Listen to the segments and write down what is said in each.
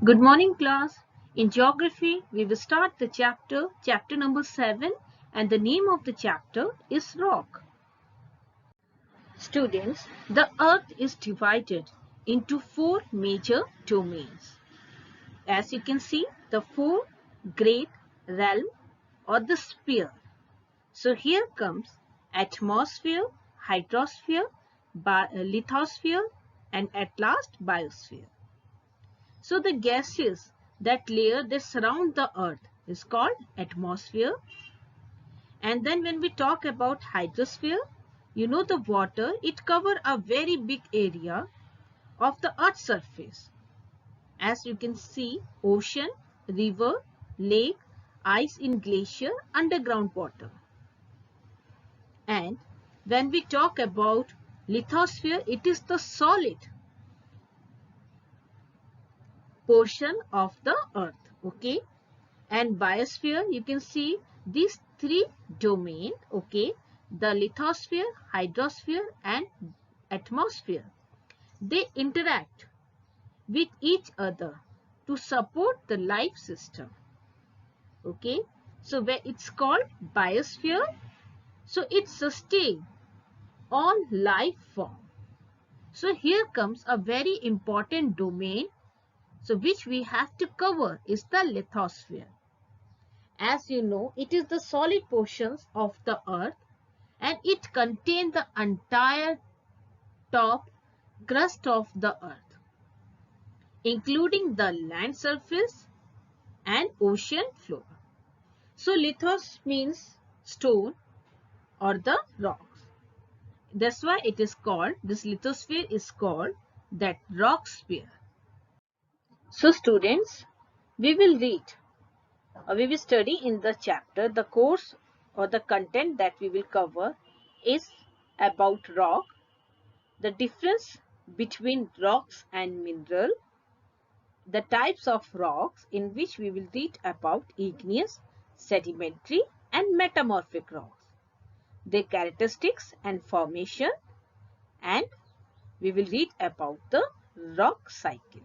Good morning, class. In geography, we will start the chapter number 7, and the name of the chapter is rock. Students, the earth is divided into four major domains. As you can see, the four great realm or the sphere. So here comes atmosphere, hydrosphere, lithosphere, and at last biosphere. So the gases, that layer that surround the earth, is called atmosphere. And then when we talk about hydrosphere, you know the water, it covers a very big area of the earth's surface. As you can see, ocean, river, lake, ice in glacier, underground water. And when we talk about lithosphere, it is the solid portion of the earth. Okay. And biosphere, you can see these three domains, okay, the lithosphere, hydrosphere, and atmosphere. They interact with each other to support the life system, okay. So where it's called biosphere, so it sustains all life form. So here comes a very important domain, so which we have to cover is the lithosphere. As you know, it is the solid portions of the earth and it contains the entire top crust of the earth, including the land surface and ocean floor. So lithos means stone or the rocks. That's why it is called, this lithosphere is called that rock sphere. So students, we will read we will study in the chapter, the course or the content that we will cover is about rock, the difference between rocks and mineral, the types of rocks, in which we will read about igneous, sedimentary and metamorphic rocks, their characteristics and formation, and we will read about the rock cycle.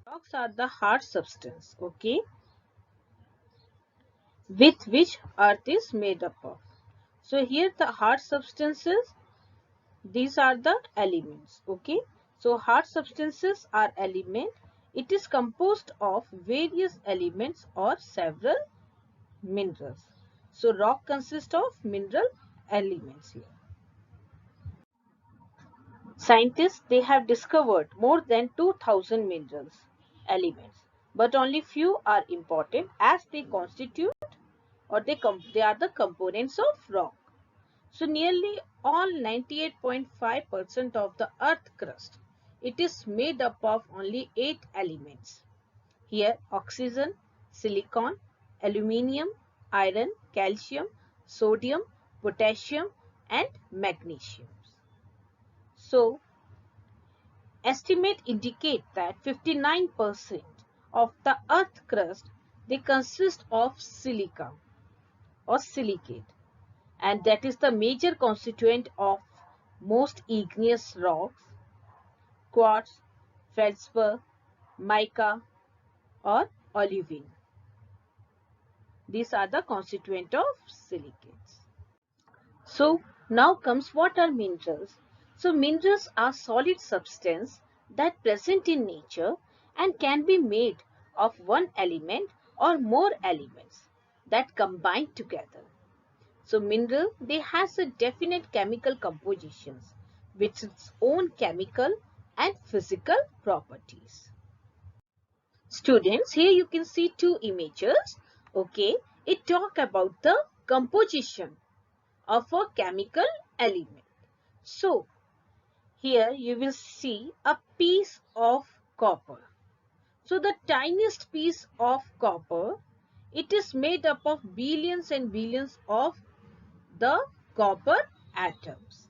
Rocks are the hard substance, okay, with which earth is made up of. So here the hard substances, these are the elements, okay. So hard substances are element. It is composed of various elements or several minerals. So rock consists of mineral elements here. Scientists, they have discovered more than 2000 minerals elements, but only few are important as they constitute or they are the components of rock. So nearly all 98.5% of the earth crust, it is made up of only 8 elements. Here oxygen, silicon, aluminium, iron, calcium, sodium, potassium and magnesium. So estimates indicate that 59% of the earth crust, they consist of silica or silicate, and that is the major constituent of most igneous rocks, quartz, feldspar, mica or olivine. These are the constituent of silicates. So now comes what are minerals. So minerals are solid substance that present in nature and can be made of one element or more elements that combine together. So mineral, they has a definite chemical compositions with its own chemical and physical properties. Students, here you can see two images. Okay, it talk about the composition of a chemical element. So here you will see a piece of copper. So the tiniest piece of copper, it is made up of billions and billions of the copper atoms.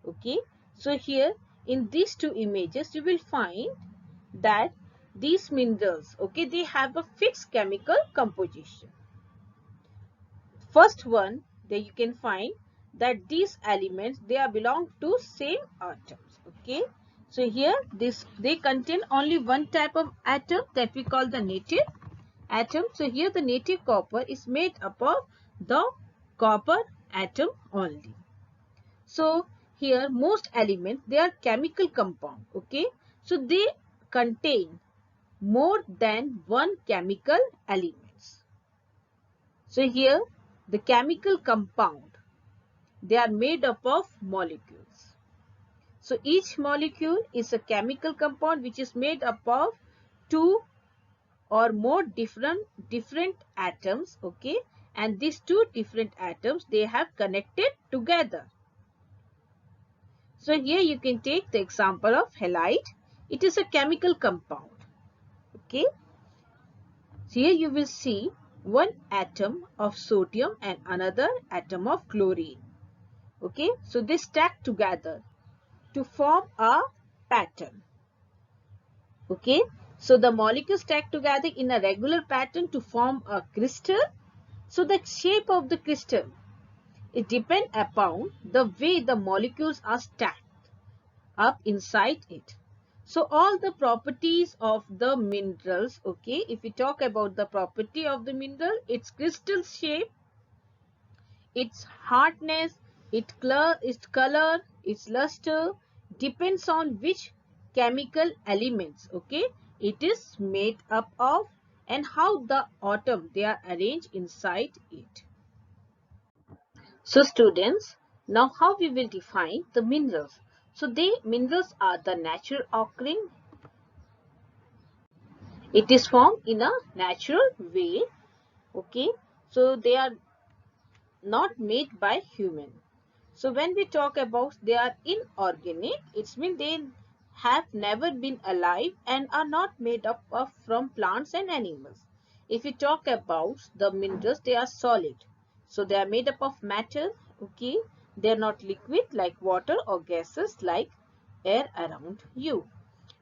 Okay, so here in these two images you will find that these minerals, okay, they have a fixed chemical composition. First one, there you can find that these elements, they are belong to same atoms. Okay, So here they contain only one type of atom that we call the native atom. So here the native copper is made up of the copper atom only. So here most elements, they are chemical compound. Okay. So they contain more than one chemical elements. So here the chemical compound, they are made up of molecules. So each molecule is a chemical compound which is made up of two or more different atoms. Okay. And these two different atoms, they have connected together. So here you can take the example of halide. It is a chemical compound. Okay. So here you will see one atom of sodium and another atom of chlorine. Okay. So they stack together to form a pattern. Okay. So the molecules stack together in a regular pattern to form a crystal. So the shape of the crystal, it depends upon the way the molecules are stacked up inside it. So all the properties of the minerals, okay, if we talk about the property of the mineral, its crystal shape, its hardness, its color, its luster, depends on which chemical elements, okay, it is made up of and how the atom they are arranged inside it. So students, now how we will define the minerals. So minerals are the natural occurring. It is formed in a natural way. Okay. So they are not made by human. So when we talk about they are inorganic, it means they have never been alive and are not made up of from plants and animals. If we talk about the minerals, they are solid. So they are made up of matter. Okay. They are not liquid like water or gases like air around you.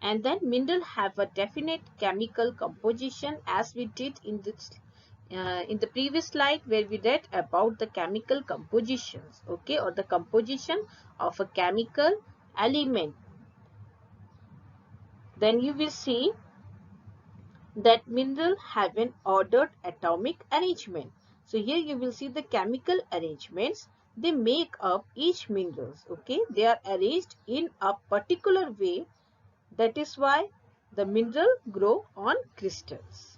And then mineral have a definite chemical composition, as we did in the previous slide where we read about the chemical compositions, okay, or the composition of a chemical element. Then you will see that mineral have an ordered atomic arrangement. So here you will see the chemical arrangements. They make up each minerals. Okay, they are arranged in a particular way. That is why the mineral grow on crystals.